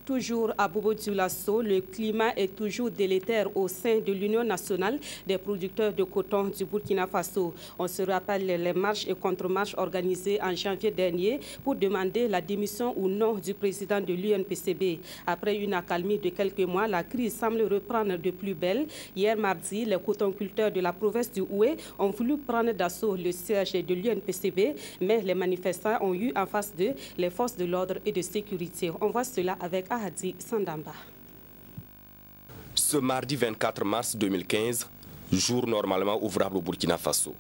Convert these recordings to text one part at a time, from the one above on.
Toujours à Bobo Dioulasso, le climat est toujours délétère au sein de l'Union nationale des producteurs de coton du Burkina Faso. On se rappelle les marches et contre-marches organisées en janvier dernier pour demander la démission ou non du président de l'UNPCB. Après une accalmie de quelques mois, la crise semble reprendre de plus belle. Hier mardi, les cotonculteurs de la province du Houé ont voulu prendre d'assaut le siège de l'UNPCB, mais les manifestants ont eu en face d'eux les forces de l'ordre et de sécurité. On voit cela avec Ahadi Sandamba. Ce mardi 24 mars 2015, jour normalement ouvrable au Burkina Faso.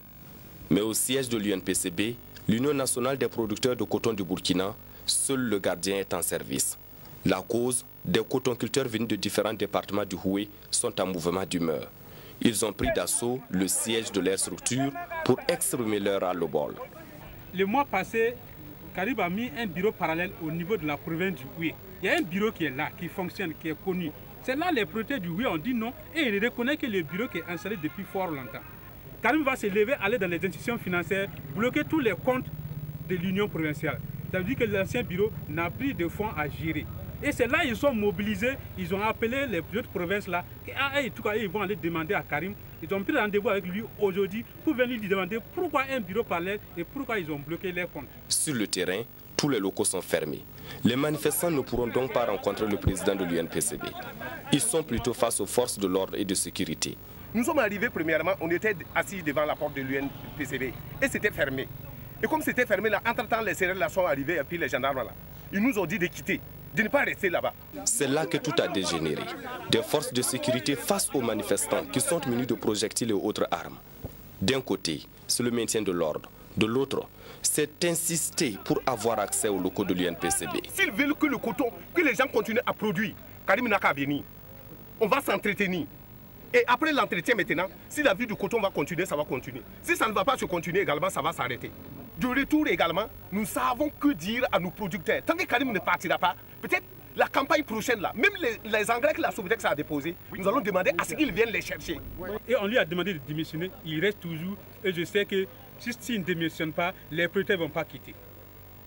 Mais au siège de l'UNPCB, l'Union nationale des producteurs de coton du Burkina, seul le gardien est en service. La cause, des cotonculteurs venus de différents départements du Houé sont en mouvement d'humeur. Ils ont pris d'assaut le siège de leur structure pour exprimer leur ras-le-bol. Le mois passé, Carib a mis un bureau parallèle au niveau de la province du Houé. Il y a un bureau qui est là, qui fonctionne, qui est connu. C'est là les producteurs du Houé ont dit non et ils reconnaissent que le bureau qui est installé depuis fort longtemps. Karim va se lever, aller dans les institutions financières, bloquer tous les comptes de l'Union provinciale. Ça veut dire que l'ancien bureau n'a plus de fonds à gérer. Et c'est là qu'ils sont mobilisés, ils ont appelé les autres provinces là, et tout cas ils vont aller demander à Karim. Ils ont pris rendez-vous avec lui aujourd'hui pour venir lui demander pourquoi un bureau parallèle et pourquoi ils ont bloqué les comptes. Sur le terrain, tous les locaux sont fermés. Les manifestants ne pourront donc pas rencontrer le président de l'UNPCB. Ils sont plutôt face aux forces de l'ordre et de sécurité. Nous sommes arrivés premièrement, on était assis devant la porte de l'UNPCB et c'était fermé. Et comme c'était fermé là, entre-temps les CRL là sont arrivés et puis les gendarmes là, ils nous ont dit de quitter, de ne pas rester là-bas. C'est là que tout a dégénéré. Des forces de sécurité face aux manifestants qui sont munis de projectiles et autres armes. D'un côté, c'est le maintien de l'ordre. De l'autre, c'est insister pour avoir accès aux locaux de l'UNPCB. S'ils veulent que le coton, que les gens continuent à produire, Karim n'a qu'à venir. On va s'entretenir. Et après l'entretien maintenant, si la vie du coton va continuer, ça va continuer. Si ça ne va pas se continuer également, ça va s'arrêter. Du retour également, nous savons que dire à nos producteurs. Tant que Karim ne partira pas, peut-être la campagne prochaine là, même les engrais que la Sovitex a déposés, nous allons demander à ce qu'ils viennent les chercher. Et on lui a demandé de démissionner, il reste toujours. Et je sais que s'il ne démissionne pas, les producteurs ne vont pas quitter.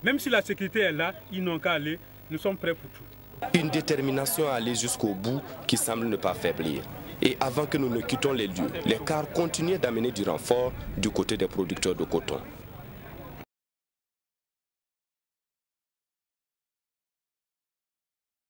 Même si la sécurité est là, ils n'ont qu'à aller, nous sommes prêts pour tout. Une détermination à aller jusqu'au bout qui semble ne pas faiblir. Et avant que nous ne quittions les lieux, les cars continuaient d'amener du renfort du côté des producteurs de coton.